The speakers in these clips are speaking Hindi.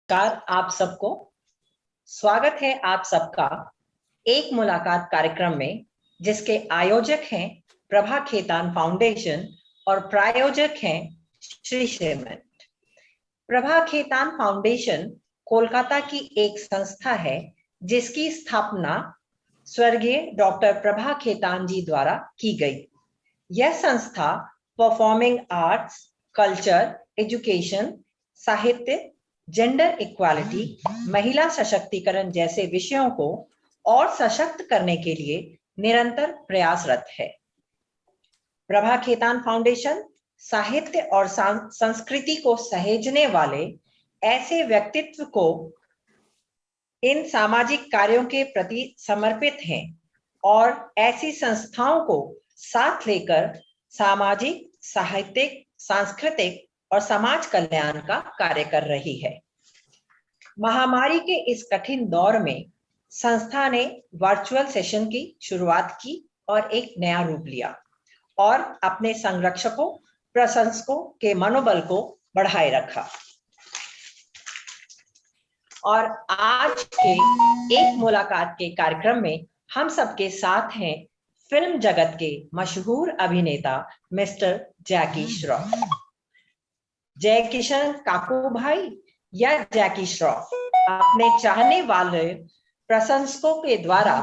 नमस्कार आप सबको। स्वागत है आप सबका एक मुलाकात कार्यक्रम में, जिसके आयोजक हैं प्रभा खेतान फाउंडेशन और प्रायोजक हैं श्री श्रीमंत। प्रभा खेतान फाउंडेशन कोलकाता की एक संस्था है जिसकी स्थापना स्वर्गीय डॉक्टर प्रभा खेतान जी द्वारा की गई। यह संस्था परफॉर्मिंग आर्ट्स, कल्चर, एजुकेशन, साहित्य, जेंडर इक्वालिटी, महिला सशक्तिकरण जैसे विषयों को और सशक्त करने के लिए निरंतर प्रयासरत है। प्रभा खेतान फाउंडेशन साहित्य और संस्कृति को सहेजने वाले ऐसे व्यक्तित्व को इन सामाजिक कार्यों के प्रति समर्पित हैं और ऐसी संस्थाओं को साथ लेकर सामाजिक, साहित्यिक, सांस्कृतिक और समाज कल्याण का कार्य कर रही है। महामारी के इस कठिन दौर में संस्था ने वर्चुअल सेशन की शुरुआत की और एक नया रूप लिया और अपने संरक्षकों, प्रशंसकों के मनोबल को बढ़ाए रखा। और आज के एक मुलाकात के कार्यक्रम में हम सबके साथ हैं फिल्म जगत के मशहूर अभिनेता मिस्टर जैकी श्रॉफ। जय किशन काकू भाई या जैकी श्रॉफ अपने चाहने वाले प्रशंसकों के द्वारा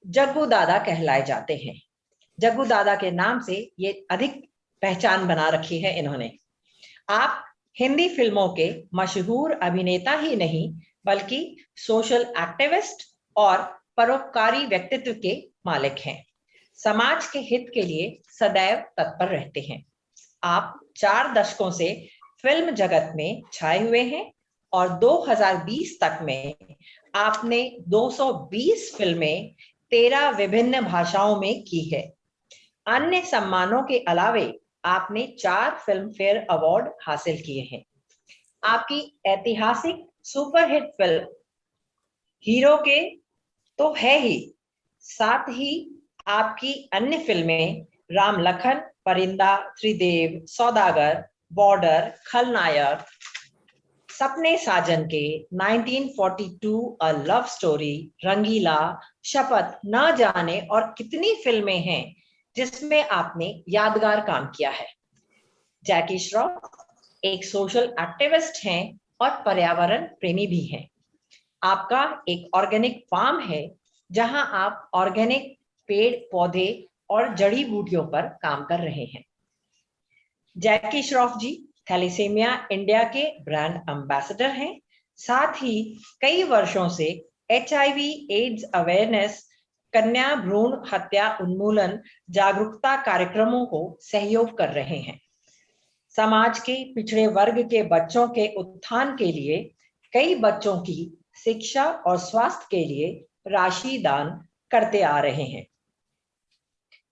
जग्गू दादा कहलाए जाते हैं। जग्गू दादा के नाम से ये अधिक पहचान बना रखी है इन्होंने। आप हिंदी फिल्मों के मशहूर अभिनेता ही नहीं बल्कि सोशल एक्टिविस्ट और परोपकारी व्यक्तित्व के मालिक हैं। समाज के हित के लिए सदैव तत्पर रहते हैं। आप 4 दशकों से फिल्म जगत में छाए हुए हैं और 2020 तक में आपने 220 फिल्में 13 विभिन्न भाषाओं में की है। अन्य सम्मानों के अलावे आपने 4 फिल्म फेयर अवार्ड हासिल किए हैं। आपकी ऐतिहासिक सुपरहिट फिल्म हीरो के तो है ही, साथ ही आपकी अन्य फिल्में राम लखन, परिंदा, त्रिदेव, सौदागर, बॉर्डर, खलनायक, सपने साजन के, 1942, अ लव स्टोरी, रंगीला, शपथ, न जाने और कितनी फिल्में हैं जिसमें आपने यादगार काम किया है। जैकी श्रॉफ एक सोशल एक्टिविस्ट हैं और पर्यावरण प्रेमी भी हैं। आपका एक ऑर्गेनिक फार्म है जहां आप ऑर्गेनिक पेड़, पौधे और जड़ी बूटियों पर काम कर रहे हैं। जैकी श्रॉफ जी थैलेसीमिया इंडिया के ब्रांड एम्बेसडर हैं। साथ ही कई वर्षों से HIV एड्स अवेयरनेस, कन्या भ्रूण हत्या उन्मूलन जागरूकता कार्यक्रमों को सहयोग कर रहे हैं। समाज के पिछड़े वर्ग के बच्चों के उत्थान के लिए कई बच्चों की शिक्षा और स्वास्थ्य के लिए राशि दान करते आ रहे हैं।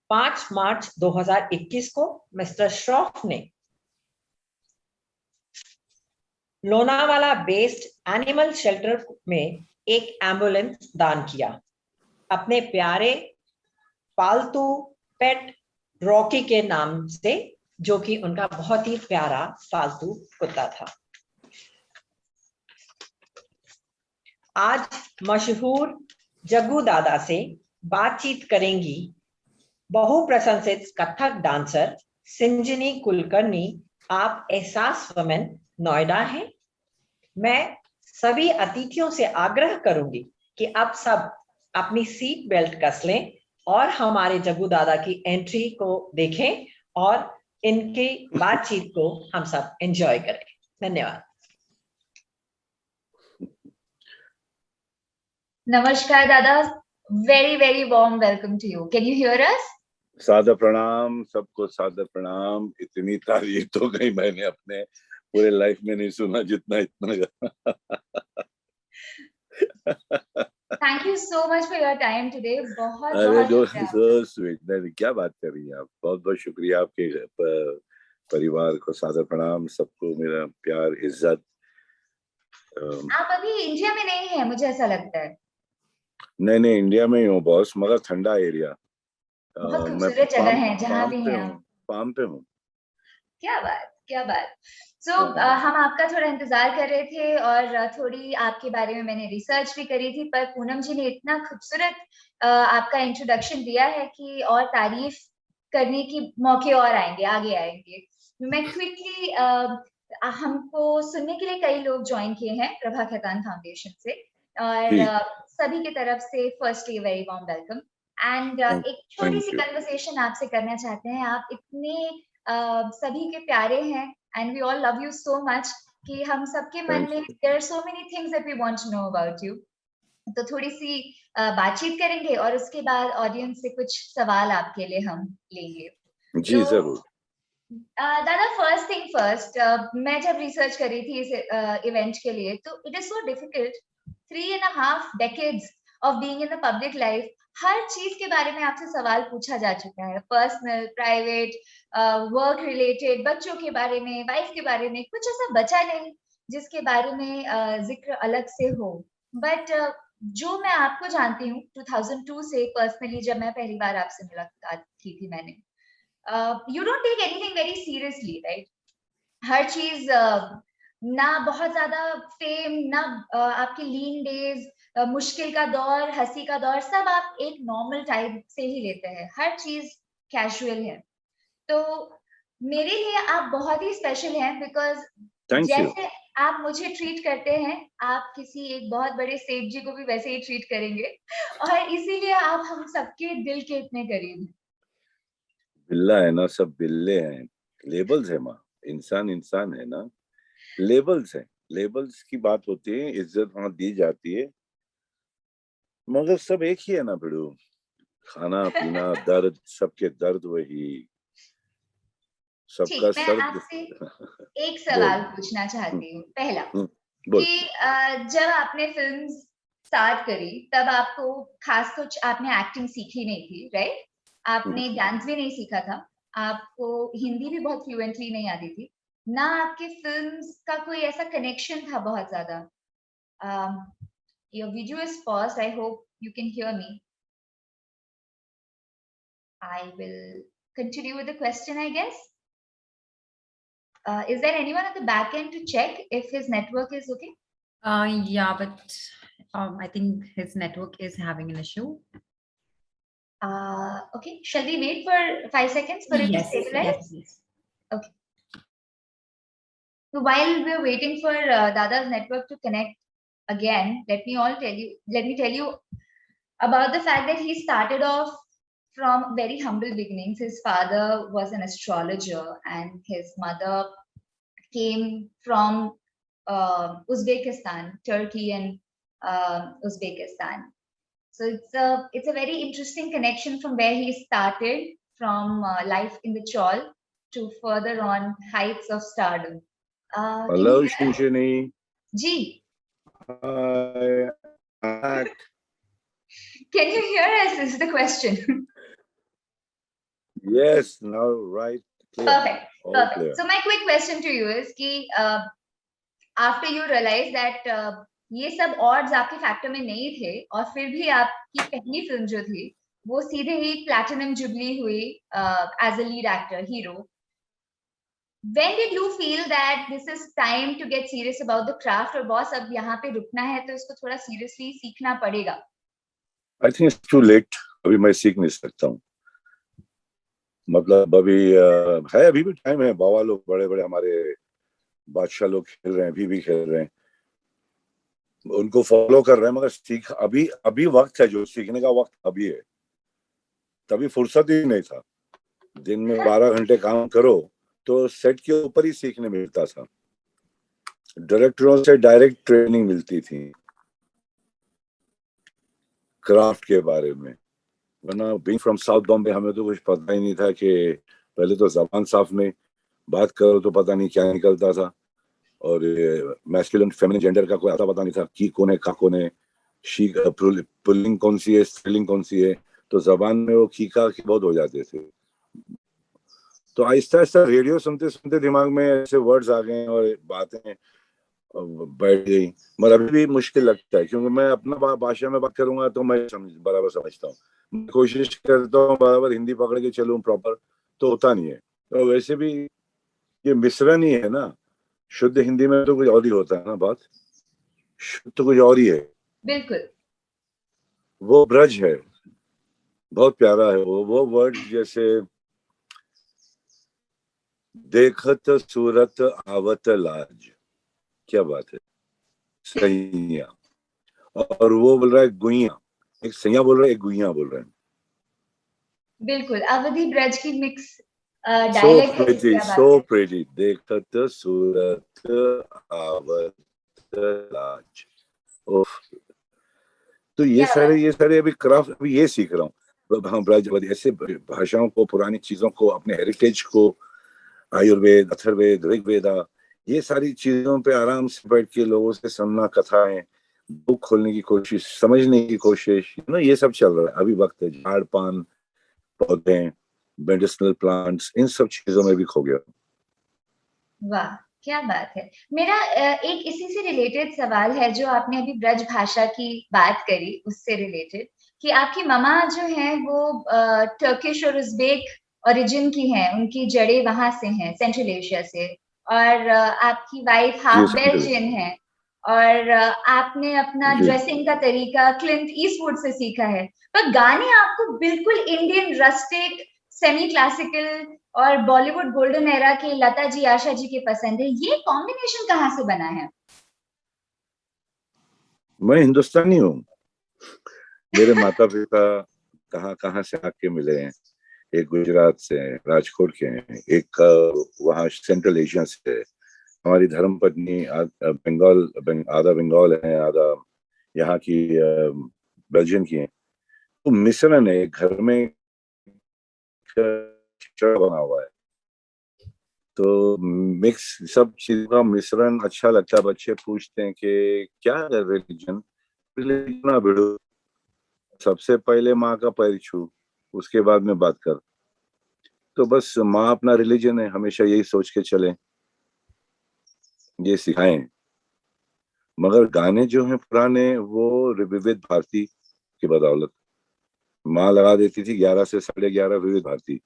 5 मार्च 2021 को मिस्टर श्रॉफ ने लोनावाला बेस्ड एनिमल शेल्टर में एक एम्बुलेंस दान किया। अपने प्यारे पालतू पेट रॉकी के नाम से, जो कि उनका बहुत ही प्यारा पालतू कुत्ता था। आज मशहूर जग्गू दादा से बातचीत करेंगी बहुप्रशंसित कथक डांसर सिंजनी कुलकर्णी। आप एहसास वुमेन नोएडा हैं। मैं सभी अतिथियों से आग्रह करूंगी कि आप सब अपनी सीट बेल्ट कस लें और हमारे जग्गू दादा की एंट्री को देखें और इनकी बातचीत को हम सब एंजॉय करें। धन्यवाद। नमस्कार दादा, very very warm welcome to you. Can you hear us? सादर प्रणाम सबको, सादर प्रणाम। इतनी तारीफ तो कहीं मैंने अपने पूरे लाइफ में नहीं सुना जितना इतना। Thank you so much for your time today. बहुत अरे बहुत सो स्वीट। क्या बात कर रही हैं आप। बहुत बहुत शुक्रिया। आपके परिवार को सादर प्रणाम, सबको मेरा प्यार, इज्जत। आप अभी इंडिया में नहीं है, मुझे ऐसा लगता है। नहीं, इंडिया में ही हूँ बॉस, मगर ठंडा एरिया। बहुत मैं खूबसूरत जगह है जहाँ भी हैं आप। पाम पे हूँ। क्या बात, क्या बात। सो हम आपका थोड़ा इंतजार कर रहे थे और थोड़ी आपके बारे में मैंने रिसर्च भी करी थी, पर पूनम जी ने इतना खूबसूरत आपका इंट्रोडक्शन दिया है कि और तारीफ करने की मौके और आएंगे, आगे आएंगे। मैं क्विकली हमको सुनने के लिए कई लोग ज्वाइन किए हैं प्रभा खेतान फाउंडेशन से, और जी सभी की तरफ से firstly very warm welcome. And एक छोटी सी थैंक यू। कन्वर्सेशन आपसे करना चाहते हैं। आप इतने सभी के प्यारे हैं and we all love you so much कि हम सबके मन थैंक में you. There are so many things that we want to know about you. तो थोड़ी सी बातचीत करेंगे और उसके बाद ऑडियंस से कुछ सवाल आपके लिए हम लेंगे। जी तो जरूर। दादा, फर्स्ट थिंग फर्स्ट, मैं जब रिसर्च कर रही थी इस इवेंट के लिए, तो it is so difficult, 3.5 decades of being in the public life. हर चीज के बारे में आपसे सवाल पूछा जा चुका है, पर्सनल, प्राइवेट, वर्क रिलेटेड, बच्चों के बारे में, वाइफ के बारे में, कुछ ऐसा बचा नहीं जिसके बारे में जिक्र अलग से हो। बट जो मैं आपको जानती हूँ 2002 से पर्सनली, जब मैं पहली बार आपसे मुलाकात की थी मैंने, you don't take anything very seriously, right? हर चीज ना बहुत ज्यादा फेम, ना आपके लीन डेज, मुश्किल का दौर, हंसी का दौर, सब आप एक नॉर्मल टाइप से ही लेते हैं। हर चीज कैजुअल है। तो मेरे लिए आप बहुत ही स्पेशल हैं, बिकॉज थैंक यू। जैसे आप मुझे ट्रीट करते हैं, आप किसी एक बहुत बड़े सेठ जी को भी वैसे ही ट्रीट करेंगे, और इसीलिए आप हम सबके दिल के इतने करीब हैं। बिल्ला है ना, सब बिल्ले हैं। लेबल्स है माँ, इंसान इंसान है ना, लेबल्स है। लेबल्स की बात होती है, इज्जत वहां दी जाती है, मगर सब एक ही है ना भिड़ू। खाना पीना दर्द, सबके दर्द वही, सबका ठीक, मैं सर। आपसे एक बोल। सवाल पूछना चाहती हूँ। पहला बोल। कि जब आपने फिल्म स्टार्ट करी, तब आपको खास कुछ आपने एक्टिंग सीखी नहीं थी, राइट? आपने डांस भी नहीं सीखा था, आपको हिंदी भी बहुत फ्लुएंटली नहीं आती थी, ना आपके फिल्म्स का कोई ऐसा कनेक्शन था बहुत ज्यादा। Your video is paused, I hope you can hear me. I will continue with the question, I guess. Is there anyone at the back end to check if his network is okay? Yeah, but I think his network is having an issue. Okay. Shall we wait for 5 seconds for it to Yes, stabilize? yes, yes. Okay. So while we're waiting for Dada's network to connect again, let me tell you about the fact that he started off from very humble beginnings. His father was an astrologer, and his mother came from Uzbekistan, Turkey, and Uzbekistan. So it's a very interesting connection from where he started, from life in the chawl to further on heights of stardom. Can hello you hear us? शिंशनी। Ji, hi. can you hear us? Is the question. Yes, now right. Clear. Perfect. All Perfect. clear. So my quick question to you is कि after you realize that ये सब odds आपके फैक्टर में नहीं थे, और फिर भी आपकी पहली फिल्म जो थी वो सीधे ही प्लैटिनम जुबली हुई as a lead actor, hero, when did you feel that this is time to get serious about the craft, और बॉस अब यहाँ पे रुकना है तो इसको थोड़ा सीरियसली सीखना पड़ेगा? I think it's too late. अभी मैं सीख नहीं सकता हूँ। मतलब अभी है, अभी भी टाइम है। बाबा लोग, बड़े बड़े हमारे बादशाह लोग खेल रहे हैं, अभी भी खेल रहे हैं, उनको फॉलो कर रहे हैं, मगर सीख अभी अभी वक्त है, जो सीखने का वक्त अभी है। तभी फुर्सत ही नहीं था। दिन में 12 घंटे काम करो तो सेट के ऊपर ही सीखने मिलता था, डायरेक्टरों से डायरेक्ट ट्रेनिंग मिलती थी क्राफ्ट के बारे में। वरना बीइंग फ्रॉम साउथ बॉम्बे, हमें तो कुछ पता ही नहीं था कि पहले तो जबान साफ नहीं, बात करो तो पता नहीं क्या निकलता था, और मैस्कुलिन फेमिनिन जेंडर का कोई आता पता नहीं था, की कौन है, का कौन है, शी पुलिंग कौन सी है, स्त्रीलिंग कौन सी है। तो जबान में वो की का की बहुत हो जाते थे। तो आहिस्ता आहिस्ता रेडियो सुनते सुनते दिमाग में ऐसे वर्ड्स आ गए और बातें बैठ गई। मगर अभी भी मुश्किल लगता है, क्योंकि मैं अपना भाषा में बात करूंगा तो मैं बराबर समझता हूँ, कोशिश करता हूँ बराबर हिंदी पकड़ के चलूं प्रॉपर, तो होता नहीं है। तो वैसे भी ये मिश्रण ही है ना, शुद्ध हिंदी में तो कुछ और ही होता है ना, बात शुद्ध तो कुछ और ही है। बिल्कुल। वो ब्रज है, बहुत प्यारा है वो वर्ड, जैसे देखत सूरत आवत लाज, क्या बात है, सैया। और वो बोल रहा है गुइया, एक सैया बोल रहा है, एक गुइया बोल रहा है। बिल्कुल, अवधि ब्रज की मिक्स सो डायलेक्ट है, प्रेटी, क्या सो बात है। प्रेटी, देखत सूरत आवत लाज। ओफ। तो क्या बात। ये सारे अभी क्राफ्ट, अभी ये सीख रहा हूँ। हाँ, ब्रजवादी ऐसे भाषाओं को, पुरानी चीजों को, अपने हेरिटेज को, आयुर्वेद, अथर्ववेद, ऋग्वेदा, ये सारी चीजों पे आराम से बैठ के लोगों से सुनना, कथाएं, बुक खोलने की कोशिश, समझने की कोशिश, ये सब चल रहा है अभी। वक्त है, झाड़ पान, पौधे, मेडिसिनल प्लांट्स, इन सब चीजों में भी खो गया। वाह, क्या बात है। मेरा एक इसी से रिलेटेड सवाल है, जो आपने अभी ब्रज भाषा की बात करी उससे रिलेटेड, कि आपकी ममा जो है वो टर्किश और उज़्बेक ओरिजिन की हैं, उनकी जड़ें वहां से हैं, सेंट्रल एशिया से। और आपकी वाइफ जी हाफ समझ गए। बेल्जियन है। और आपने अपना जी ड्रेसिंग का तरीका क्लिंट ईस्टवुड से सीखा है। पर गाने आपको बिल्कुल इंडियन रस्टिक, सेमी क्लासिकल और बॉलीवुड गोल्डन एरा के लता जी, आशा जी के पसंद है। ये कॉम्बिनेशन कहाँ से बना है? मैं हिंदुस्तानी हूँ। मेरे माता पिता कहाँ कहाँ से आके मिले हैं। एक गुजरात से हैं, राजकोट के हैं, एक वहाँ सेंट्रल एशिया से है। हमारी धर्म पत्नी आधा बंगाल है, आधा यहाँ की बेल्जियम की है। तो मिश्रण है, घर में खिचड़ा बना हुआ है। तो मिक्स, सब चीज का मिश्रण अच्छा लगता है। बच्चे पूछते हैं कि क्या है रिलीजन, रिलीजन ना भिड़ो, सबसे पहले माँ का पैर छू, उसके बाद में बात कर। तो बस माँ अपना रिलीजन है, हमेशा यही सोच के चले, ये सिखाएं। मगर गाने जो हैं पुराने, वो विविध भारती की बदौलत माँ लगा देती थी 11 से 11:30 विविध भारती।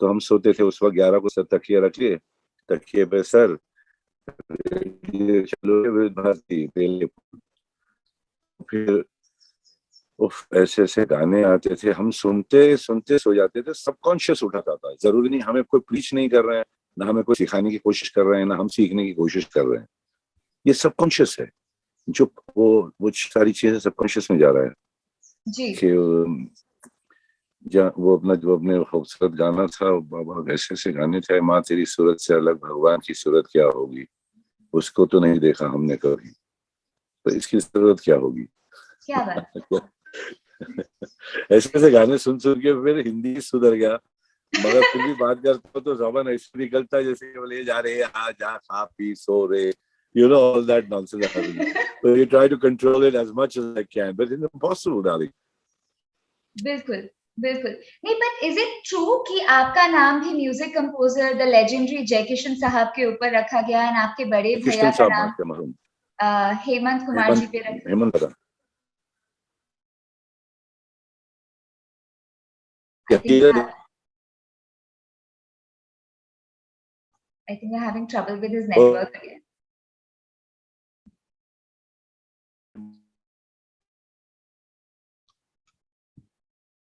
तो हम सोते थे उस वक्त 11 को, सर तकिए रख लिए, तकिए पे सर, ये चलो विविध भारती पहले। फिर उफ, ऐसे ऐसे गाने आते थे, हम सुनते सुनते सो जाते थे। सबकॉन्शियस उठाता था, जरूरी नहीं हमें कोई प्रीच नहीं कर रहे हैं, ना हमें कोई सिखाने की कोशिश कर रहे हैं, ना हम सीखने की कोशिश कर रहे हैं। ये सबकॉन्शियस है, जो वो सारी चीजें सबकॉन्शियस में जा रहा है। जी। कि वो अपना जो अपने खूबसूरत गाना था, बाबा ऐसे ऐसे गाने थे, माँ तेरी सूरत से अलग भगवान की सूरत क्या होगी, उसको तो नहीं देखा हमने कभी, तो इसकी जरूरत क्या होगी। क्या बात। ऐसे ऐसे गाने सुन सुन के फिर हिंदी सुधर गया। मगर फिर भी बात करते हो तो जबान ऐसे निकलता है जैसे बोले जा रहे आ जा खा पी सो रे, all that nonsense happening. So you try to control it as much as I can, but it's impossible, darling. बिल्कुल, बिल्कुल। नहीं, बट इज इट ट्रू कि आपका नाम भी music composer the legendary Jaikishan साहब के ऊपर रखा गया है, और आपके बड़े भैया किशन का साहब नाम बात है मरहूम हेमंत कुमार जी हेमंत, पे रखा? हेमंत था। आई थिंक क्या I think we are having trouble with his network again.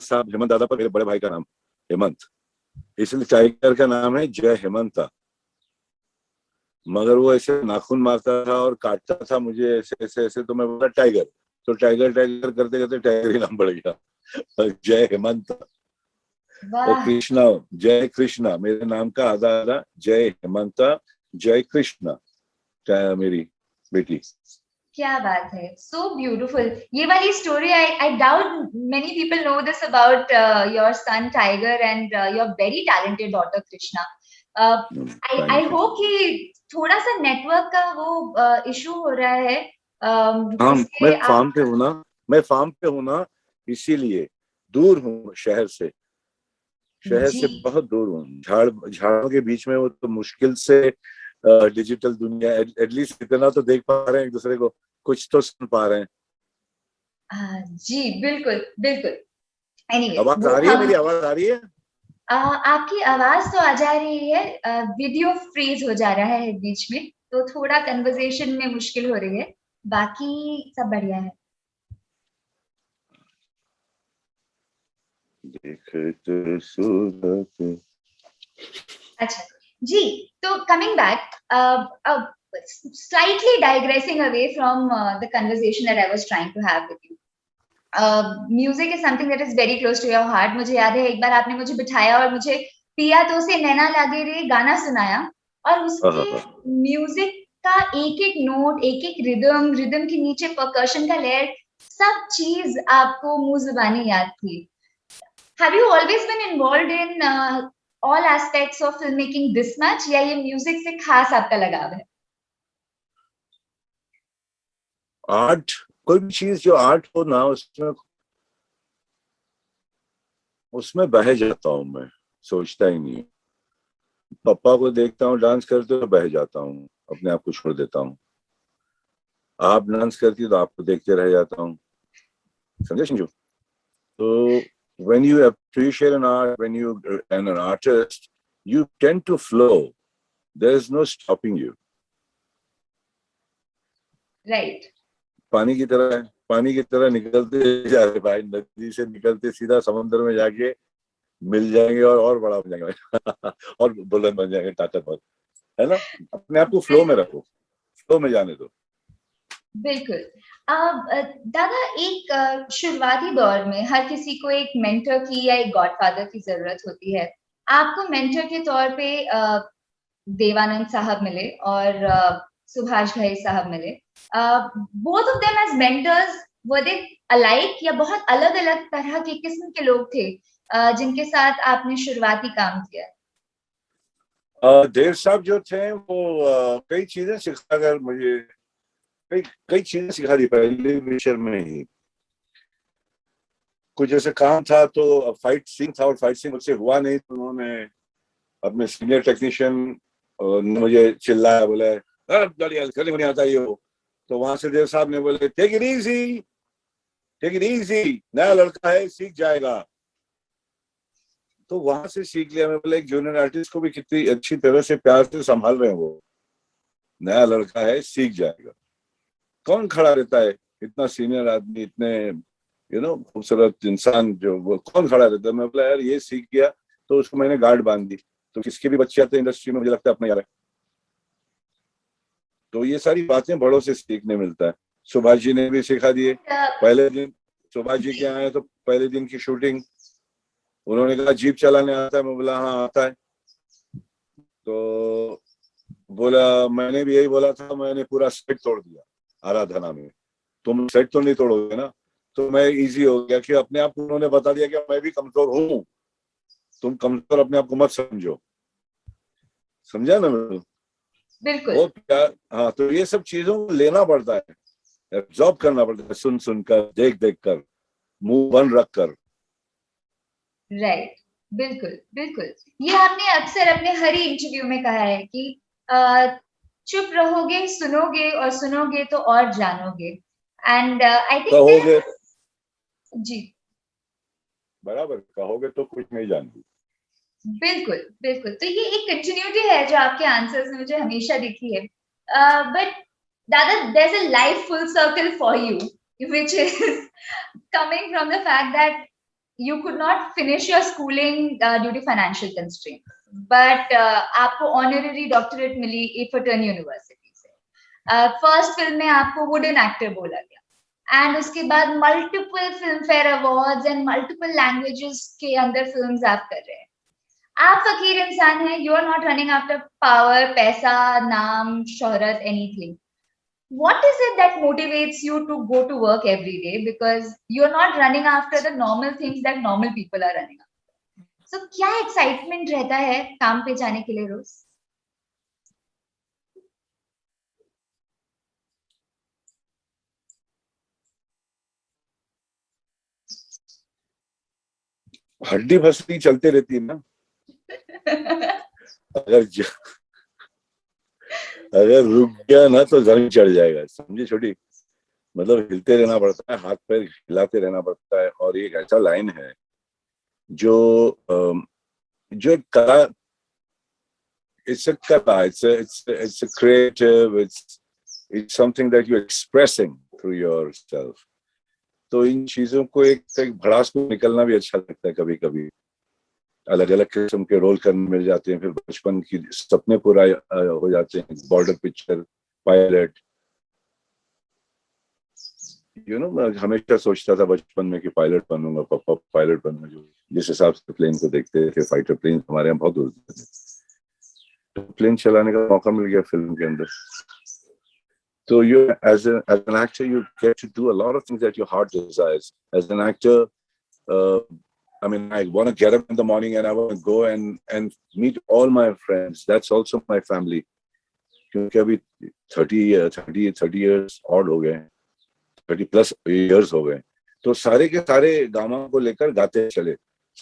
साहब, हेमंत दादा पर मेरे बड़े भाई का नाम हेमंत, इसलिए टाइगर का नाम है जय हेमंता। मगर वो ऐसे नाखून मारता था और काटता था मुझे ऐसे ऐसे ऐसे, तो मैं बोला टाइगर, तो टाइगर टाइगर करते करते टाइगर ही नाम पड़ गया, जय हेमंत। और वाह, कृष्णा, जय कृष्णा, मेरे नाम का आधा आधा, जय हेमंता, जय कृष्णा, मेरी बेटी। क्या बात है। So beautiful. ये वाली story, I doubt many people know this about your son tiger and your very talented daughter Krishna. I thank you. Hope कि थोड़ा सा नेटवर्क का वो इशू हो रहा है, हाँ, मैं जिससे आप। फार्म पे हूँ ना, मैं फार्म पे हूँ ना, इसीलिए दूर हूँ शहर से, शहर जी से बहुत दूर हूँ, झाड़ों के बीच में। वो तो मुश्किल से डिजिटल दुनिया, एटलीस्ट इतना तो देख पा रहे हैं एक दूसरे को, कुछ तो सुन पा रहे हैं। जी बिल्कुल बिल्कुल। एनीवे, आवाज वो आ रही है, हम। मेरी आवाज आ रही है? आपकी आवाज तो आ जा रही है, वीडियो फ्रीज हो जा रहा है बीच में, तो थोड़ा कन्वर्सेशन में मुश्किल हो रही है, बाकी सब बढ़िया है। देखते सूरत। अच्छा जी, तो coming back, slightly digressing away from the conversation that I was trying to have with you. Music is something that is very close to your heart. मुझे याद है एक बार आपने मुझे बिठाया और मुझे पिया तो से नैना लागे रे गाना सुनाया, और उसके म्यूजिक का एक एक नोट, एक एक रिदम के नीचे परकशन का लेयर, सब चीज आपको मुंह जुबानी याद थी। Have you always been involved in all aspects of filmmaking this much, या ये म्यूजिक से खास आपका लगाव है? आर्ट, कोई भी चीज जो आर्ट हो ना, उसमें बह जाता हूँ मैं, सोचता ही नहीं। पापा को देखता हूँ डांस करते तो बह जाता हूँ, अपने आप को छोड़ देता हूँ। आप डांस करती हो तो आपको देखते रह जाता हूँ, समझे संजू? तो when you appreciate an art, when you and an artist, you tend to flow. There is no stopping you. Right. पानी की तरह निकलते जा रहे भाई, नदी से निकलते सीधा समंदर में जाके मिल जाएंगे और बड़ा बन जाएंगे और बुलंद बन जाएंगे, ताकतवर, है ना? अपने आप को फ्लो में रखो, फ्लो में जाने दो। बिल्कुल। दादा, एक शुरुआती दौर में हर किसी को एक मेंटर की या एक गॉडफादर की जरूरत होती है। आपको मेंटर के तौर पे देवानंद साहब मिले और सुभाष घई साहब मिले। Both of them as mentors, were they alike या बहुत अलग अलग तरह के किस्म के लोग थे जिनके साथ आपने शुरुआती काम किया? देव साहब जो थे वो कई चीजें सिखाकर मुझे कई चीजें सिखा दी पहले पिक्चर में ही। कुछ जैसे काम था तो फाइट सीन था और फाइट सीन मुझसे हुआ नहीं, तो उन्होंने अपने सीनियर टेक्नीशियन ने मुझे चिल्लाया, बोला करने को नहीं आता ये हो। तो वहां से देव साहब ने बोले टेक इट इजी, नया लड़का है सीख जाएगा। तो वहां से सीख लिया मैं, बोले एक जूनियर आर्टिस्ट को भी कितनी अच्छी तरह से प्यार से संभाल रहे हैं वो, नया लड़का है सीख जाएगा। कौन खड़ा रहता है इतना सीनियर आदमी, इतने खूबसूरत इंसान, जो वो कौन खड़ा रहता है? मैं बोला यार ये सीख गया तो उसको मैंने गार्ड बांध दी। तो किसके भी बच्चे आते हैं इंडस्ट्री में, मुझे लगता है अपना यार है। तो ये सारी बातें बड़ों से सीखने मिलता है। सुभाष जी ने भी सिखा दिए। पहले दिन सुभाष जी के आए तो पहले दिन की शूटिंग, उन्होंने कहा जीप चलाने आता है? मैं बोला हाँ आता है। तो बोला मैंने भी यही बोला था, मैंने पूरा सेट तोड़ दिया आराधना में। तुम सेट तो नहीं तोड़ोगे ना? तो मैं इजी हो गया कि अपने आप को उन्होंने बता दिया कि मैं भी कमजोर हूँ, तुम कमजोर अपने आप को मत समझो। समझा ना? बिल्कुल। वो प्यार, हाँ। तो ये सब चीजों को लेना पड़ता है, एब्जॉर्ब करना पड़ता है, सुन सुनकर, देख देख कर, मुंह बंद रख कर। राइट, बिल्कुल बिल्कुल। ये आपने अक्सर अपने हर ही इंटरव्यू में कहा है कि चुप रहोगे, सुनोगे, और सुनोगे तो और जानोगे। एंड आई थिंक कहोगे, जी बराबर, कहोगे तो कुछ नहीं जानती। बिल्कुल बिल्कुल। तो ये एक कंटिन्यूटी है जो आपके आंसर्स में मुझे हमेशा दिखी है। बट दादा, there's a life full circle for you, which is coming from the fact that you could not finish your schooling due to financial constraint, but आपको honorary doctorate मिली Egerton University से। फर्स्ट फिल्म में आपको वुडन एक्टर बोला गया, एंड उसके बाद multiple film fair awards and multiple languages के अंदर फिल्म्स आप कर रहे हैं। आप फकीर इंसान हैं, you are not running after power, पैसा, नाम, शोहरत, anything. What is it that motivates you to go to work every day? Because you're not running after the normal things that normal people are running after. So क्या excitement रहता है काम पे जाने के लिए रोज? हड्डी भसड़ी चलते रहती है ना। अगर रुक गया ना तो जमीन चढ़ जाएगा, समझे छोटी? मतलब हिलते रहना पड़ता है, हाथ पैर हिलाते रहना पड़ता है। और एक ऐसा लाइन है जो जो एक कला, it's a kala, it's a creative, it's something that you're expressing through yourself. तो इन चीजों को एक भड़ास को निकलना भी अच्छा लगता है कभी कभी, अलग अलग किस्म के रोल करने मिल जाते हैं, फिर बचपन की सपने पूरा हो जाते हैं, बॉर्डर पिक्चर, पायलट, मैं हमेशा सोचता था बचपन में कि पायलट बनूंगा, पापा पायलट बनूंगा। जो जिस हिसाब से प्लेन को देखते थे, फाइटर प्लेन हमारे यहाँ बहुत उड़ते थे, तो प्लेन चलाने का मौका मिल गया फिल्म के अंदर। So you, as an actor, you get to do a lot of things that your heart desires. As an actor, I mean, I want to get up in the morning and I want to go and meet all my friends. That's also my family. क्योंकि अभी 30 years odd हो गए, 30+ years हो गए, तो सारे के सारे गामा को लेकर गाते चले,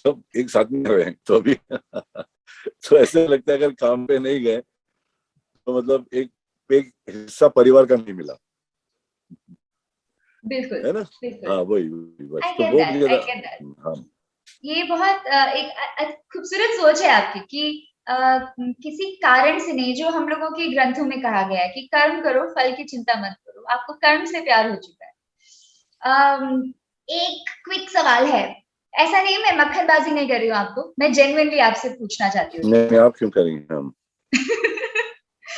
सब एक साथ में रहे। तो अभी तो ऐसे लगता है अगर काम पे नहीं गए तो मतलब एक हिस्सा परिवार का नहीं मिला। बिल्कुल, है ना? बिल्कुल। हाँ, वही बस। I तो get वो that, मुझे I get that. हाँ, ये बहुत एक खूबसूरत सोच है आपकी कि किसी कारण से नहीं, जो हम लोगों के ग्रंथों में कहा गया है कि कर्म करो, फल की चिंता मत करो, आपको कर्म से प्यार हो चुका है। एक क्विक सवाल है, ऐसा नहीं मैं मक्खनबाजी नहीं कर रही हूँ आपको, मैं जेन्युइनली आपसे पूछना चाहती हूँ। नहीं, आप क्यों करेंगे हम?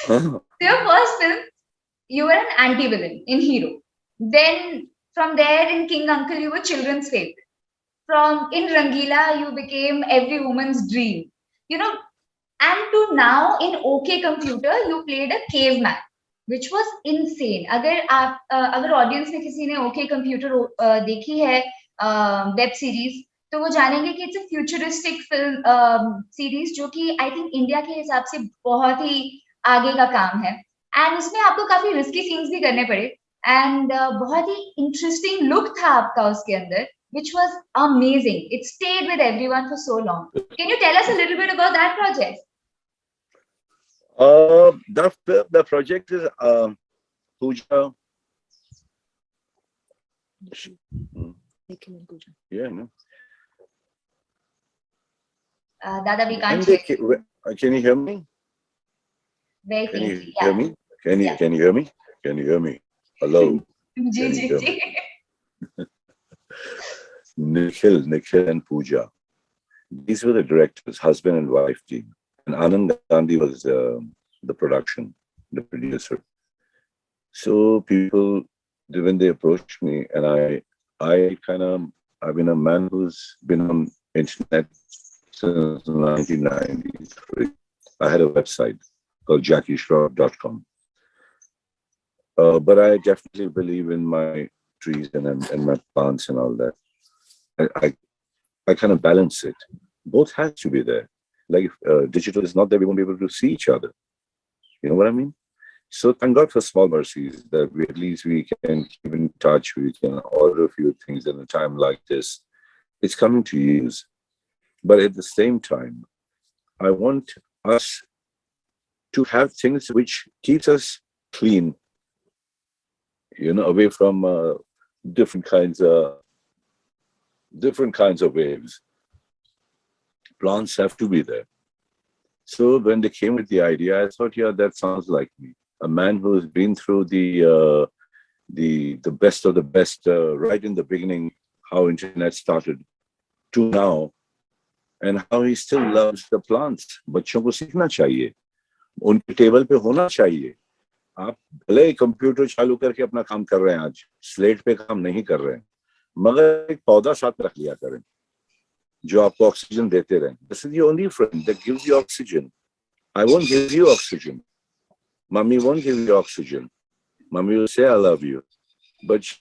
So your first film, you were an anti-villain in Hero. Then from there in King Uncle, you were children's favorite. From in Rangila, you became every woman's dream. And to now in OK Computer, you played a caveman, which was insane. अगर audience ने किसी ने OK Computer देखी है web series, तो वो जानेंगे कि it's a futuristic film series जो कि I think इंडिया के हिसाब से बहुत ही आगे का काम है। एंड उसमें आपको काफी रिस्की सीन्स भी करने पड़े एंड बहुत ही इंटरेस्टिंग लुक था आपका उसके अंदर, which was amazing. It stayed with everyone for so long. Can you tell us a little bit about that project? The project is Pooja. Yeah, no. Dada, we can't hear you. Can you hear me? Very Can you faintly, hear me? Can you hear me? Can you hear me? Hello. Ji ji ji. Nikhil and Pooja. These were the directors, husband and wife team. And Anand Gandhi was the production, the producer. So people, when they approached me, and I've been a man who's been on internet since 1993. I had a website called JackieShroff.com. But I definitely believe in my trees and my plants and all that. I kind of balance it. Both has to be there. Like if digital is not there, we won't be able to see each other. You know what I mean? So thank God for small mercies that at least we can keep in touch. We can order a few things in a time like this. It's coming to use. But at the same time, I want us to have things which keeps us clean, away from different kinds of waves. Plants have to be there. So when they came with the idea, I thought, yeah, that sounds like me. A man who's been through the best of the best, right in the beginning, how internet started, to now, and how he still loves the plants. बच्चों को सीखना चाहिए, उनके टेबल पे होना चाहिए. आप भले कंप्यूटर चालू करके अपना काम कर रहे हैं, आज स्लेट पे काम नहीं कर रहे हैं, मगर एक पौधा साथ रख लिया करें जो आपको ऑक्सीजन देते रहें. This is the only friend that gives you oxygen. I won't give you oxygen. Mummy won't give you oxygen. Mummy will say, I love you. But she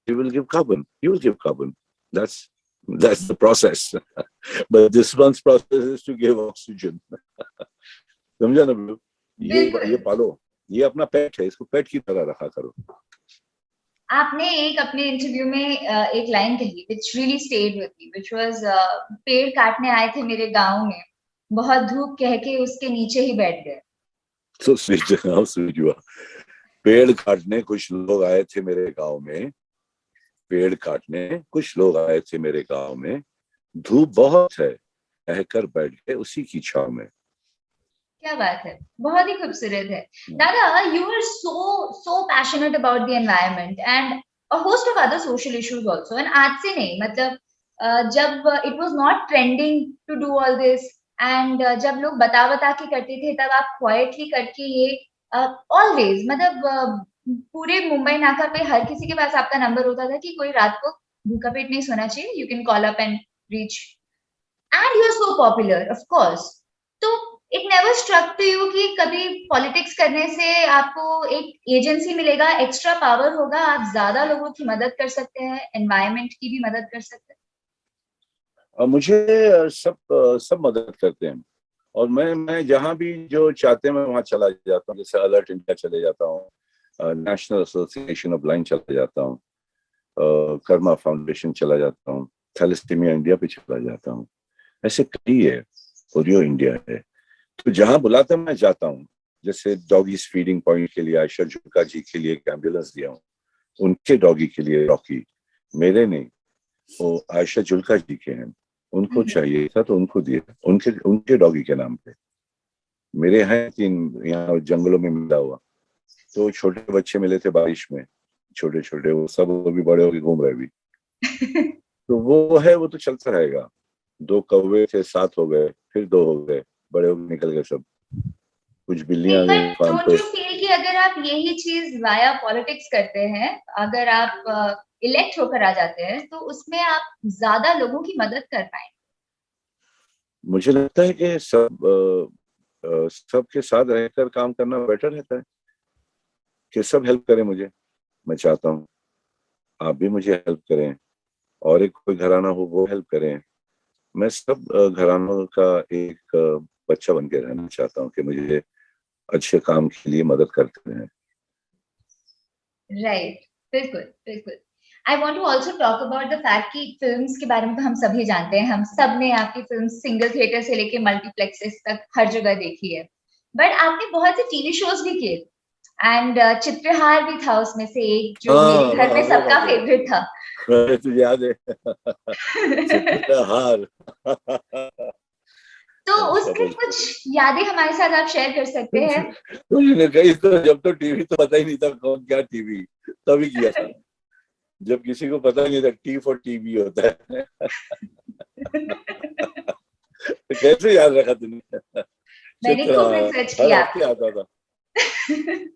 will give carbon. You will give carbon. That's the process. But this one's process is to give oxygen. समझा ना बलू? ये पालो, ये अपना पेट है, इसको पेट की तरह रखा करो. आपने एक अपने इंटरव्यू में एक लाइन कही which really stayed with me, which was पेड़ काटने आए थे मेरे गांव में, बहुत धूप कह के उसके नीचे ही बैठ गए. So sweet, how sweet you are. पेड़ काटने कुछ लोग आए थे मेरे गांव में, पेड़ काटने कुछ लोग आए थे मेरे गांव में, धूप बहुत है, कहकर बैठ गए उसी की छाव में। क्या बात है, बहुत ही खूबसूरत है। दादा, you are so passionate about the environment and a host of other social issues also. And आज से नहीं, मतलब जब it was not trending to do all this and जब लोग बता के करते थे, तब आप quietly करके ये always, मतलब पूरे मुंबई नाका पे हर किसी के पास आपका नंबर होता था कि कोई रात को भूखा पेट नहीं सोना चाहिए, you can call up and reach. And you are so popular, of course. तो it never struck to you कि कभी पॉलिटिक्स करने से आपको एक एजेंसी मिलेगा, एक्स्ट्रा पावर होगा, आप ज्यादा लोगों की मदद कर सकते हैं, एनवायरनमेंट की भी मदद कर सकते हैं? मुझे सब मदद करते हैं और मैं जहाँ भी जो चाहते हैं मैं वहाँ चला जाता हूँ। जैसे अलर्ट इंडिया चले जाता हूँ, नेशनल एसोसिएशन ऑफ ब्लाइंड चला जाता हूँ, कर्मा फाउंडेशन चला जाता हूँ, थैलेसीमिया इंडिया पे चला जाता हूँ। ऐसे कई है, ओरियो इंडिया है, तो जहां बुलाता मैं जाता हूँ। जैसे डॉगीज फीडिंग पॉइंट के लिए आयशा जुल्का जी के लिए एक एम्बुलेंस दिया हूँ, उनके डॉगी के लिए रॉकी, मेरे नहीं, वो आयशा जुल्का जी के हैं, उनको चाहिए था तो उनको दिया, उनके डॉगी के नाम पे। मेरे हैं 3 यहाँ जंगलों में मिला हुआ, तो छोटे बच्चे मिले थे बारिश में, छोटे छोटे, वो सब वो भी बड़े होके घूम रहे भी। तो वो है, वो तो चलता रहेगा। 2 कौवे थे, 7 हो गए, फिर 2 हो गए, बड़े होके निकल गए सब। कुछ बिल्लियां आ गई फार्म डोंट पे। यू फील कि अगर आप यही चीज वाया पॉलिटिक्स करते हैं, अगर आप इलेक्ट होकर आ जाते हैं, तो उसमें आप ज्यादा लोगों की मदद कर पाएंगे? मुझे लगता है कि सबके साथ रहकर काम करना बेटर रहता है, कि सब हेल्प करें मुझे। मैं चाहता हूँ आप भी मुझे हेल्प करें, और एक कोई घराना हो वो हेल्प करें। मैं सब घरानों का एक बच्चा बन के रहना चाहता हूँ कि मुझे अच्छे काम के लिए मदद करते हैं। राइट, बिल्कुल बिल्कुल। I want to also talk about the fact कि फिल्म्स के बारे में तो हम सभी जानते हैं, हम सब ने आपकी फिल्म सिंगल थिएटर से लेके मल्टीप्लेक्सेस तक हर जगह देखी है, बट आपने बहुत से टीवी शोज भी किए एंड चित्रहार भी था उसमें से एक, जो मेरे घर में सबका फेवरेट था। तुझे याद है? चित्रहार। तो उसकी कुछ यादें हमारे साथ आप शेयर कर सकते हैं? तुमने कही तो, जब तो टीवी तो पता ही नहीं था कौन क्या टीवी, तभी किया था। जब किसी को पता नहीं था टी फॉर टीवी होता है। तो कैसे याद रखा तुमने? मैंने खूब रिसर्च हर किया। हफ्ते आता था।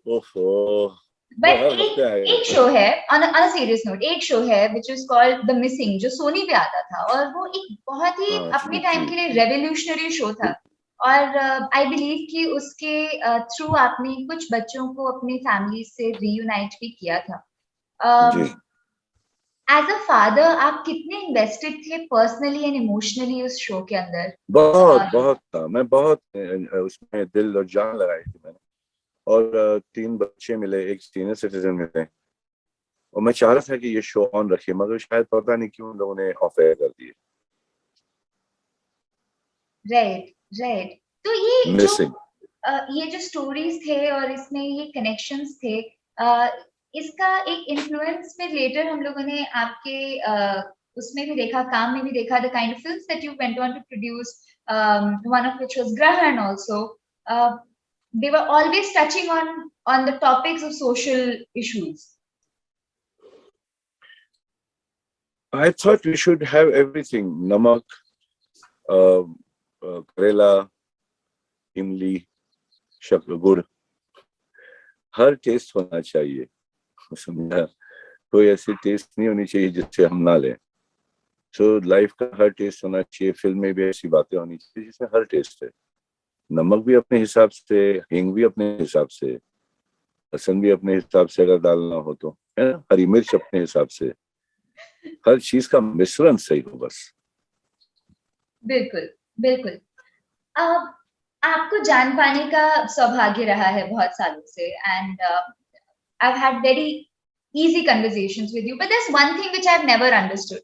ओफो। बट एक शो है, on a serious note, एक शो है which is called The Missing, जो सोनी पे आता था, और वो एक बहुत ही अपने टाइम के लिए रेवोल्यूशनरी शो था। और आई बिलीव कि उसके थ्रू आपने कुछ बच्चों को अपने फैमिली से रीयूनाइट भी किया था। एज अ फादर आप कितने इन्वेस्टेड थे पर्सनली एंड इमोशनली उस शो के अंदर? बहुत था, मैं बहुत उसमें दिल और जान लगाई थी मैंने। और 3 बच्चे मिले, एक सीनियर सिटीजन मिले, और मैं चाह रहा था कि ये शो ऑन रखे, मगर शायद पता नहीं क्यों लोगों ने ऑफ एयर कर दिए। राइट। तो ये जो स्टोरीज थे और इसमें ये कनेक्शंस थे, इसका एक इन्फ्लुएंस में लेटर हम लोगों ने आपके उसमें भी देखा, काम में भी देखा, the kind of films that you went on to produce, one of which was Grahan also. They were always touching on the topics of social issues. I thought we should have everything. Namak, करेला, इमली, शक्कर, गुड़, हर टेस्ट होना चाहिए, समझा? कोई ऐसी टेस्ट नहीं होनी चाहिए जिससे हम ना लें। तो लाइफ का हर टेस्ट होना चाहिए, फिल्म में भी ऐसी बातें होनी चाहिए जिसमें हर टेस्ट है। नमक भी अपने हिसाब से, हींग भी अपने हिसाब से, लहसुन भी अपने हिसाब से अगर डालना हो तो, है ना, हरी मिर्च अपने हिसाब से, हर चीज का मिश्रण सही हो बस। बिल्कुल बिल्कुल। अब आपको जान पाने का सौभाग्य रहा है बहुत सालों से, and I've had very easy conversations with you, but there's one thing which I've never understood,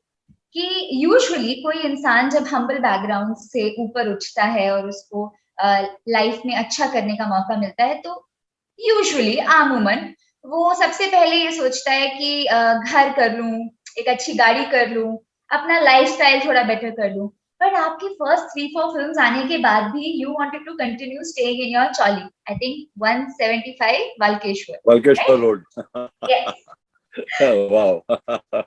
कि यूजुअली कोई इंसान जब हम्बल बैकग्राउंड से ऊपर उठता है और उसको लाइफ में अच्छा करने का मौका मिलता है, तो यूजुअली आमूमन वो सबसे पहले ये सोचता है कि घर कर लूं, एक अच्छी गाड़ी कर लूं, अपना लाइफस्टाइल थोड़ा बेटर कर लूं। But आपकी first 3-4 films आने के बाद भी you wanted to continue staying in your Choli. I think 175 Walkeshwar. Walkeshwar Road. Yes. Wow.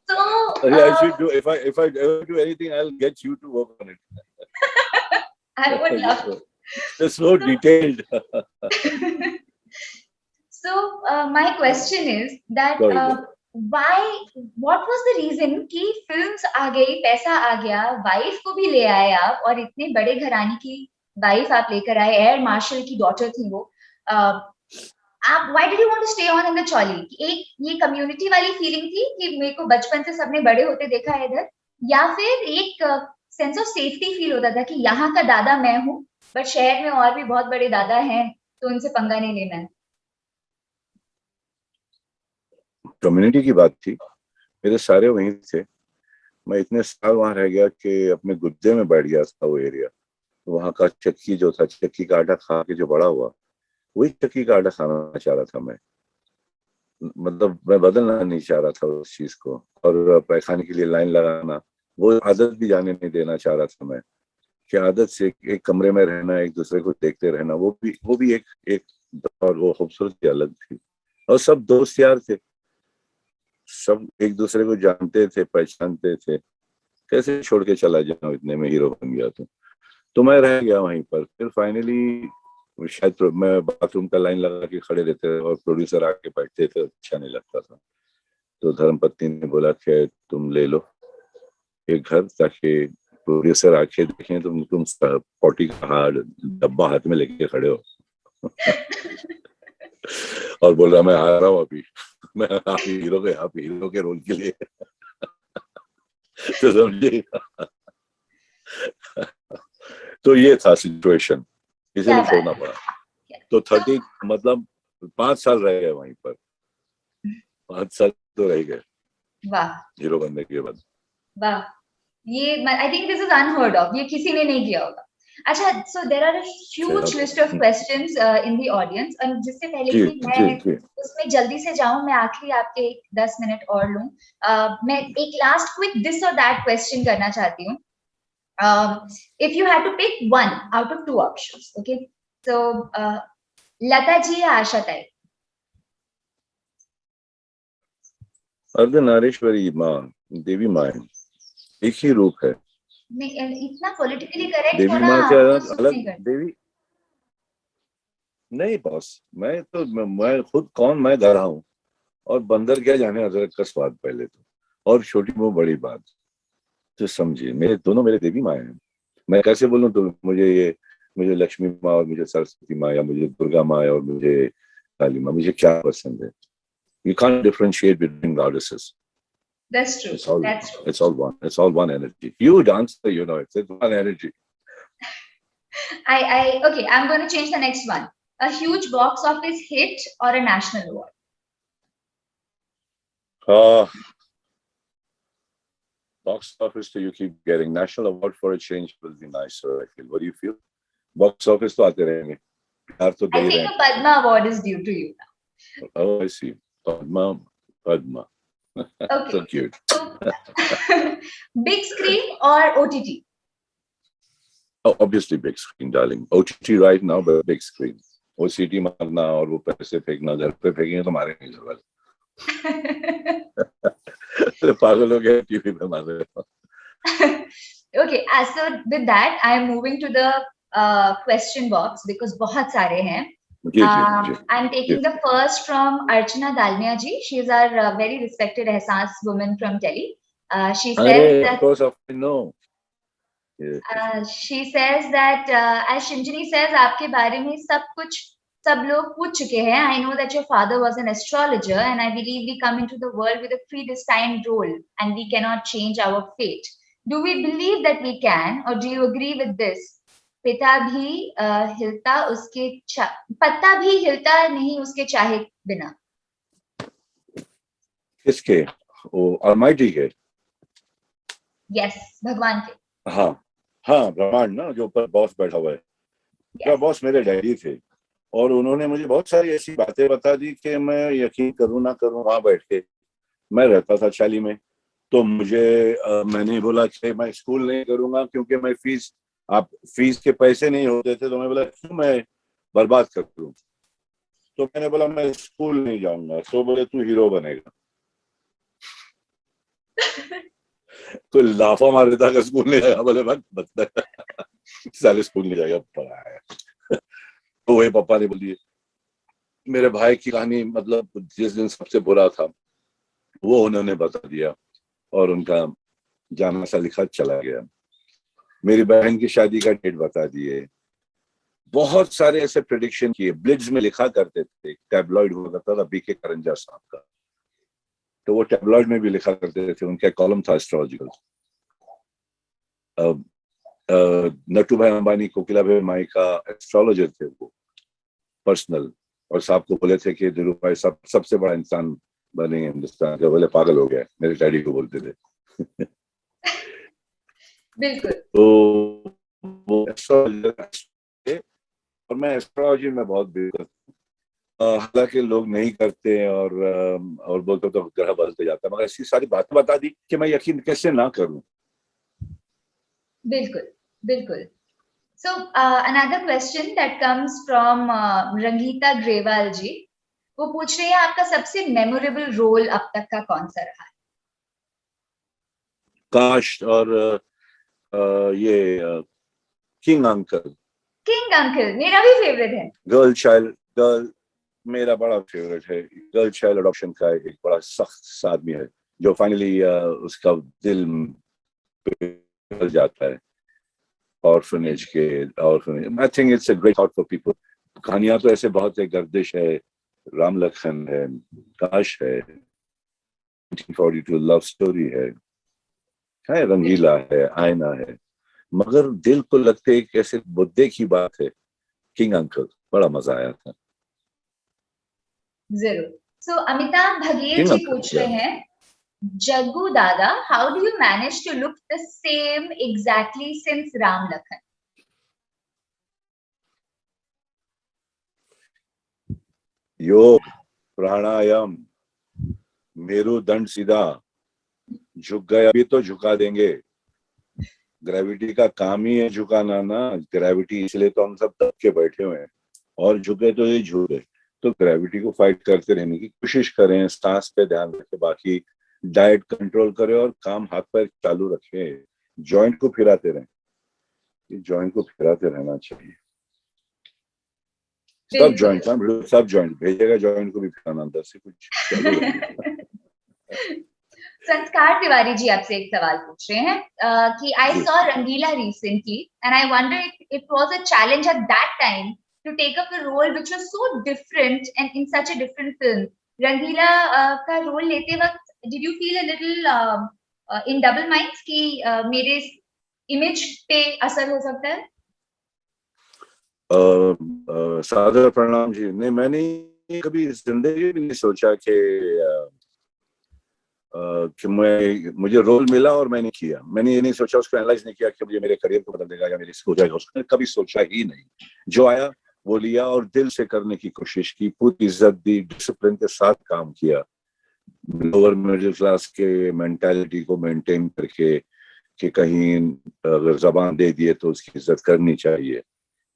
So I should do, if I ever do anything, I'll get you to work on it. I would love to. It's so detailed. So my question is that Sorry. why? What was the reason कि films आ गई, पैसा आ गया, wife को भी ले आए आप और इतने बड़े घराने की wife आप लेकर आए, एयर मार्शल की daughter थी वो. आप why did you want to stay on in the Choli? एक ये community वाली feeling थी कि मेरे को बचपन से सबने बड़े होते देखा है इधर, या फिर एक sense of safety feel होता था कि यहाँ का दादा मैं हूँ, but शहर में और भी बहुत बड़े दादा हैं, तो उनसे पंगा नहीं लेना है. कम्युनिटी की बात थी, मेरे सारे वहीं थे. मैं इतने साल वहां रह गया कि अपने गुद्दे में बैठ गया था वो एरिया. वहां का चक्की जो था, चक्की का आटा खा के जो बड़ा हुआ, वही चक्की का आटा खाना चाह रहा था मैं. मतलब मैं बदलना नहीं चाह रहा था उस चीज को. और पैखाने के लिए लाइन लगाना, वो आदत भी जाने नहीं देना चाह रहा था मैं. कि आदत से एक कमरे में रहना, एक दूसरे को देखते रहना, वो भी एक और वो खूबसूरती अलग थी. और सब दोस्त यार थे, सब एक दूसरे को जानते थे, पहचानते थे. कैसे छोड़ के चला जाऊं, इतने में हीरो बन गया तो मैं रह गया वहीं पर. फिर फाइनली शायद मैं बाथरूम का लाइन लगा के खड़े रहते थे और प्रोड्यूसर आके बैठते थे, अच्छा नहीं लगता था. तो धर्मपत्नी ने बोला कि तुम ले लो एक घर, ताकि प्रोड्यूसर आके देखें तुम 40 का डब्बा हाथ में लेके खड़े हो. और बोल रहा मैं आ रहा हूँ अभी, मैं आप हीरो के रोल के लिए. तो समझे. तो ये था सिचुएशन, इसीलिए छोड़ना पड़ा. तो 30 मतलब 5 साल रह गए वहीं पर. 5 साल तो रह गए. वाह. हीरो बनने के बाद. वाह. ये I think this is unheard of, ये किसी ने नहीं किया होगा. अच्छा, so there are a huge list of questions in the audience, और जिससे पहले कि मैं उसमें जल्दी से जाऊं, मैं आखिरी आपके 10 मिनट और लूं. मैं एक लास्ट क्विक दिस और दैट क्वेश्चन करना चाहती हूँ. If you had to pick one out of 2 options, okay, so Lata ji या आशा ताई? अर्धनारीश्वरी माँ, देवी माँ एक ही रूप है. नहीं, इतना पॉलिटिकली करेक्ट देवी होना माँ के अलग नहीं देवी नहीं बॉस. मैं खुद कौन, मैं गधा हूँ. और बंदर क्या जाने अदरक का स्वाद पहले तो. और छोटी वो बड़ी बात तो समझिए, मेरे देवी माँ हैं. मैं कैसे बोलूं तो मुझे लक्ष्मी माँ और मुझे सरस्वती माँ, या मुझे दुर्गा माँ और मुझे काली माँ, मुझे क्या पसंद है. You can't differentiate between goddesses. That's true. That's true. It's all one. It's all one energy. You dancer, you know, it's one energy. Okay, I'm going to change the next one. A huge box office hit or a national award? Box office, so you keep getting national award for a change will be nicer, I feel. What do you feel? Box office to aate rahenge. I think a Padma award is due to you now. Oh, I see. Padma. Okay. So cute. Big screen or OTT? Oh, obviously big screen, darling. OTT right now, but big screen. OTT मारना और वो पैसे फेंकना, घर पे फेंकेंगे तो मारे नहीं घर वाले. पागल हो गए, टीवी पे मार रहे हो. Okay, so with that, I am moving to the question box because बहुत सारे हैं. I'm taking the first from Archana Dalmia ji. She is our very respected Ehsaas woman from Delhi. She says that, of course, I know. She says that as Shinjini says, आपके बारे में सब लोग पूछ चुके हैं. I know that your father was an astrologer, and I believe we come into the world with a predestined role, and we cannot change our fate. Do we believe that we can, or do you agree with this? पत्ता भी हिलता नहीं उसके चाहे बिना. किसके? वो ऑलमाइटी के? Yes, भगवान के. हाँ, ब्रह्मांड ना, जो ऊपर बॉस बैठा हुआ है. क्या बॉस मेरे डैडी थे, और उन्होंने मुझे बहुत सारी ऐसी बातें बता दी कि मैं यकीन करूं ना करूं. वहां बैठ के मैं रहता था चाली में, तो मुझे मैंने बोला कि मैं स्कूल नहीं करूंगा, क्योंकि मैं फीस के पैसे नहीं होते थे, तो मैं बोला क्यों मैं बर्बाद कर दूं। तो मैंने बोला मैं स्कूल नहीं जाऊंगा। तो बोले तू हीरो बनेगा। तो लाफा मार देता कि स्कूल नहीं जाएगा। बोले बता साले स्कूल नहीं जाएगा, पढ़ा है। तो वही पापा ने बोल दिए। मेरे भाई की कहानी, मतलब जिस दिन सबसे बुरा था वो उन्होंने बता दिया, और उनका जाना सा लिखा चला गया। मेरी बहन की शादी का डेट बता दिए। बहुत सारे ऐसे प्रेडिक्शन किए, ब्लिट्ज में लिखा करते थे, टैबलॉइड हुआ करता था बीके करंजा साहब का, तो वो टैबलॉइड में भी लिखा करते थे, उनका कॉलम था एस्ट्रोलॉजिकल। नटू भाई अंबानी, कोकिला भाई माई का एस्ट्रोलॉजर थे वो, पर्सनल। और साहब को बोले थे कि धीरू भाई सबसे बड़ा इंसान बनेंगे हिंदुस्तान के। बोले पागल हो गया, मेरे डैडी को बोलते थे। बिल्कुल। तो वो एस्ट्रोलॉजर, और मैं एस्ट्रोलॉजी में बहुत बेहतर हूँ। हालांकि लोग नहीं करते और बोलते तो ग्रह बदलते जाता है, मगर ऐसी सारी बातें बता दी कि मैं यकीन कैसे ना करूं। बिल्कुल बिल्कुल। So another question that comes from Rangita Grewal जी, वो पूछ रही है आपका सबसे मेमोरेबल रोल अब तक का कौन सा रहा है? काश और ये किंग अंकल। किंग अंकल मेरा भी फेवरेट है। गर्ल मेरा बड़ा फेवरेट है। गर्ल चाइल्ड अडॉप्शन का एक बड़ा सख्त आदमी है जो फाइनली उसका दिल पिघल जाता है ऑर्फनेज के। Orphanage, I think it's a great thought for people. कहानियां तो ऐसे बहुत है, गर्दिश है, राम लखन है, काश है, 1942 लव स्टोरी है, रंगीला है, आईना है, मगर दिल को लगते एक ऐसे मुद्दे की बात है, किंग अंकल। बड़ा मजा आया था। जरूर। So Amitabh Baghel king ji uncle पूछ रहे हैं, Jaggu Dada, how do you manage to look the same exactly since Ram Lakhan? योग, प्राणायाम, मेरुदंड सीधा, झुक गए अभी तो झुका देंगे। ग्रेविटी का काम ही है झुकाना ना। ग्रेविटी इसलिए तो हम सब दब के बैठे हुए हैं, और झुके तो ये झुक गए। तो ग्रेविटी को फाइट करते रहने की कोशिश करें, सांस पे ध्यान रखें, बाकी डाइट कंट्रोल करें और काम हाथ पैर चालू रखें, जॉइंट को फिराते रहें। जॉइंट को फिराते रहना चाहिए। सब जॉइंट भेजेगा, जॉइंट को भी फिराना, अंदर से कुछ चालू रहेगा। संस्कार तिवारी जी आपसे एक सवाल पूछ रहे हैं कि I saw Rangeela recently and I wonder it was a challenge at that time to take up a role which was so different and in such a different film. Rangeela का रोल लेते वक्त did you feel a little in double minds कि मेरे इमेज पे असर हो सकता है? सादर प्रणाम जी। नहीं, मैंने कभी जिंदगी में नहीं सोचा कि मुझे रोल मिला और मैंने किया। मैंने ये नहीं सोचा, उसको एनालाइज नहीं किया कि मुझे मेरे करियर को बदल देगा या मेरी हो जाएगा। उसने कभी सोचा ही नहीं। जो आया वो लिया और दिल से करने की कोशिश की, पूरी इज्जत दी, डिसिप्लिन के साथ काम किया, लोअर मिडिल क्लास के मेंटालिटी को मेंटेन करके कि कहीं अगर जबान दे दिए तो उसकी इज्जत करनी चाहिए।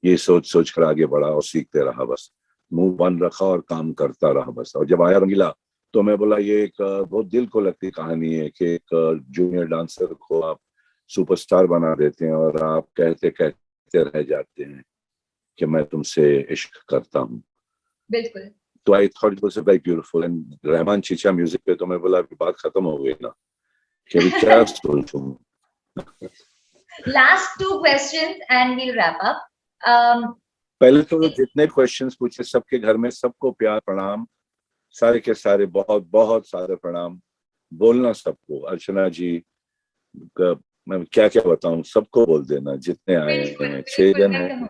ये सोच कर आगे बढ़ा और सीखते रहा, बस मुंह बंद रखा और काम करता रहा बस। और जब आया रंगीला तो मैं बोला ये एक बहुत दिल को लगती कहानी है कि एक जूनियर डांसर को आप सुपरस्टार बना देते हैं और आप कहते कहते रह जाते हैं कि मैं तुमसे इश्क करता हूँ। बिल्कुल। तो I thought it was very beautiful. And Rahman चीचा म्यूजिक पे, तो मैं बोला बात खत्म हो गई ना, कि अभी क्या सोचूं। Last two questions and we'll wrap up. पहले तो जितने क्वेश्चंस पूछे सबके घर में सबको प्यार प्रणाम, सारे के सारे बहुत बहुत सारे प्रणाम। बोलना सबको, अर्चना जी का मैं क्या क्या बताऊं, सबको बोल देना जितने आए हैं, 6 जन हैं।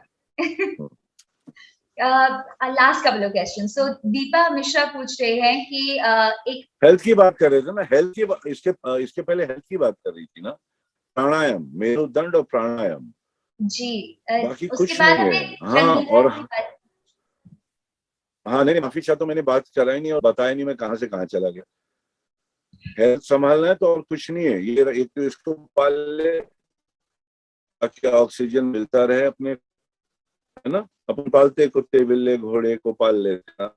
Last couple of question. So Deepa Mishra पूछ रहे हैं कि एक हेल्थ की बात कर रहे थे ना, हेल्थ की इसके पहले हेल्थ की बात कर रही थी ना। प्राणायाम, मेरुदंड और प्राणायाम जी, बाकी उसके कुछ बाद नहीं है। हमें हाँ और रंगीला हाँ नहीं, माफी चाहता हूँ, मैंने बात कराई नहीं और बताया नहीं मैं कहाँ से कहाँ चला गया। हेल्थ संभालना है तो और कुछ नहीं है, ये एक तो इसको पाल ले ताकि ऑक्सीजन मिलता रहे अपने, है ना। अपन पालते कुत्ते बिल्ले घोड़े को पाल लेते हैं,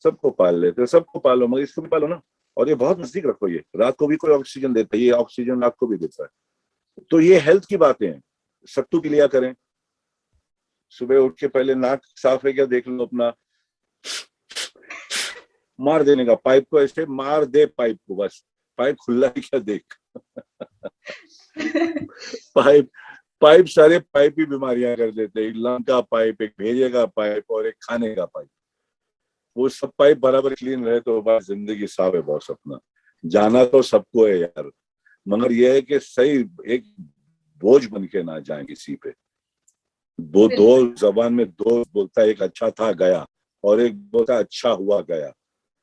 सबको पाल लेते हैं, सबको पालो मगर इसको भी पालो ना। और ये बहुत नजदीक रखो, ये रात को भी कोई ऑक्सीजन देता है, ये ऑक्सीजन रात को भी देता है। तो ये हेल्थ की बातें हैं। सत्तू पी लिया करें, सुबह उठ के पहले नाक साफ है क्या देख लो अपना, मार देने का पाइप को, ऐसे मार दे पाइप को, बस पाइप खुला है क्या देख। पाइप सारे पाइप ही बीमारियां कर देते हैं, एक लंग का पाइप, एक भेजे का पाइप और एक खाने का पाइप। वो सब पाइप बराबर क्लीन रहे तो बस जिंदगी साफ है बॉस अपना। जाना तो सबको है यार, मगर यह है कि सही एक बोझ बन के ना जाए किसी पे। वो दो जबान में दो बोलता है, एक अच्छा था गया और एक बोलता अच्छा हुआ गया,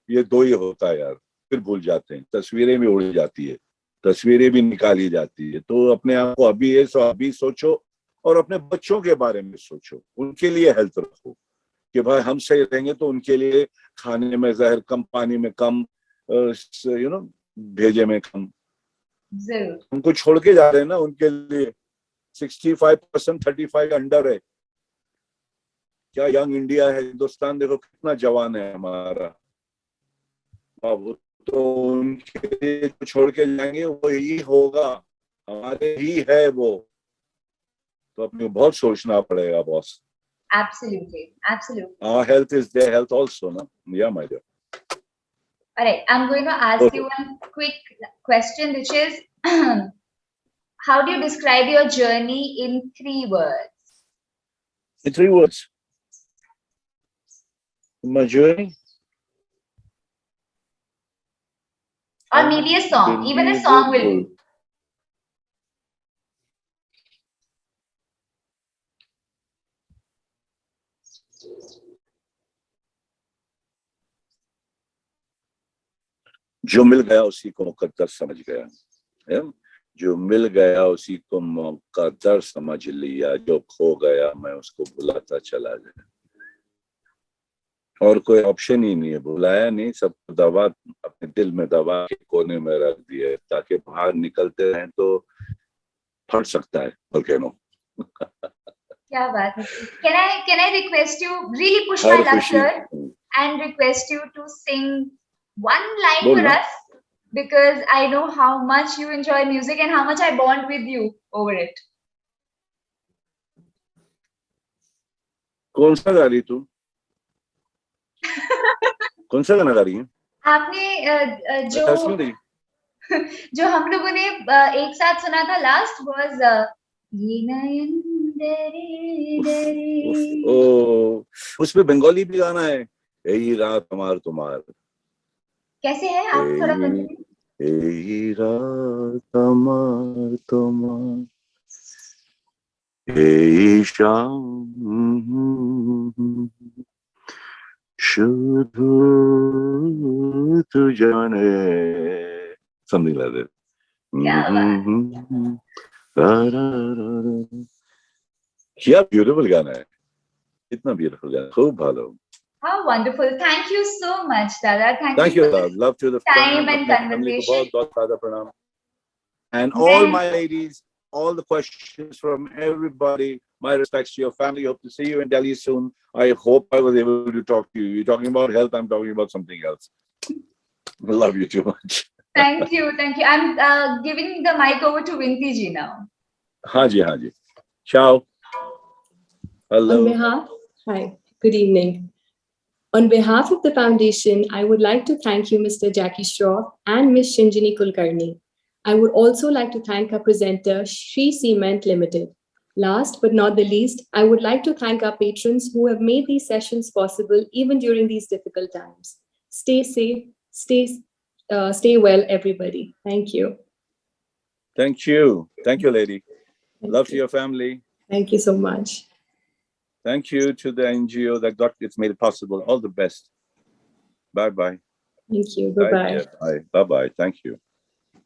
ये दो ही होता है यार, फिर भूल जाते हैं। तस्वीरें भी उड़ जाती है, तस्वीरें भी निकाली जाती है। तो अपने आप को अभी है सो अभी सोचो, और अपने बच्चों के बारे में सोचो, उनके लिए हेल्थ रखो कि भाई हम सही रहेंगे तो उनके लिए खाने में जहर कम, पानी में कम, भेजे में कम। जरूर। उनको छोड़ के जा रहे हैं ना, उनके लिए 65% 35 अंडर है। क्या यंग इंडिया है, हिंदुस्तान देखो कितना जवान है हमारा। अब तो उनके लिए छोड़ के जाएंगे, वो ही होगा, हमारे ही है वो। तो अपने बहुत सोचना पड़ेगा boss. Absolutely, absolutely. Our health is their health also, no? Yeah, my dear. All right, I'm going to ask you one quick question, which is, how do you describe your journey in 3 words? In 3 words. My journey? Or maybe a song, even a song will do. जो मिल गया उसी को मुकद्दर समझ गया, जो मिल गया उसी को मुकद्दर समझ लिया, जो खो गया मैं उसको बुलाता चला गया। और कोई ऑप्शन ही नहीं है, बुलाया नहीं, सब दबा अपने दिल में दबा के कोने में रख दिया ताकि बाहर निकलते रहें तो फट सकता है वोल्केनो। क्या बात है। Can I request you, really push my luck here and request you to sing one line for us, because I know how much you enjoy music and how much I bond with you over it. कौन सा गा रही तू? कौन सा गाना गा रही है? आपने जो हम लोगों ने एक साथ सुना था लास्ट वाज ये नयन दरे दरे। ओ, उसमें बंगाली भी गाना है, यही रात हमार तुम्हार। कैसे है आप थोड़ा बंगाली? यही रात हमार तुम्हार, यही शाम शुद्ध तू जाने, something like that. क्या ब्यूटीफुल गाना है, इतना ब्यूटीफुल गाना, खूब भालो। How wonderful. Thank you so much, Dada. Thank you, love to the time and conversation. बहुत and all my ladies, all the questions from everybody, my respects to your family. Hope to see you in Delhi soon. I hope I was able to talk to you. You're talking about health, I'm talking about something else. I love you too much. Thank you. I'm giving the mic over to Vinti ji now. हाँ जी. Ciao. Hello. On behalf, hi, good evening. On behalf of the foundation, I would like to thank you, Mr. Jackie Shroff and Ms. Shinjini Kulkarni. I would also like to thank our presenter, Shree Cement Limited. Last but not the least, I would like to thank our patrons who have made these sessions possible even during these difficult times. Stay safe, stay well, everybody. Thank you. Thank you, lady. Love to your family. Thank you so much. Thank you to the NGO that it's made it possible. All the best. Bye-bye. Thank you. Bye-bye. Bye. Bye-bye. Thank you.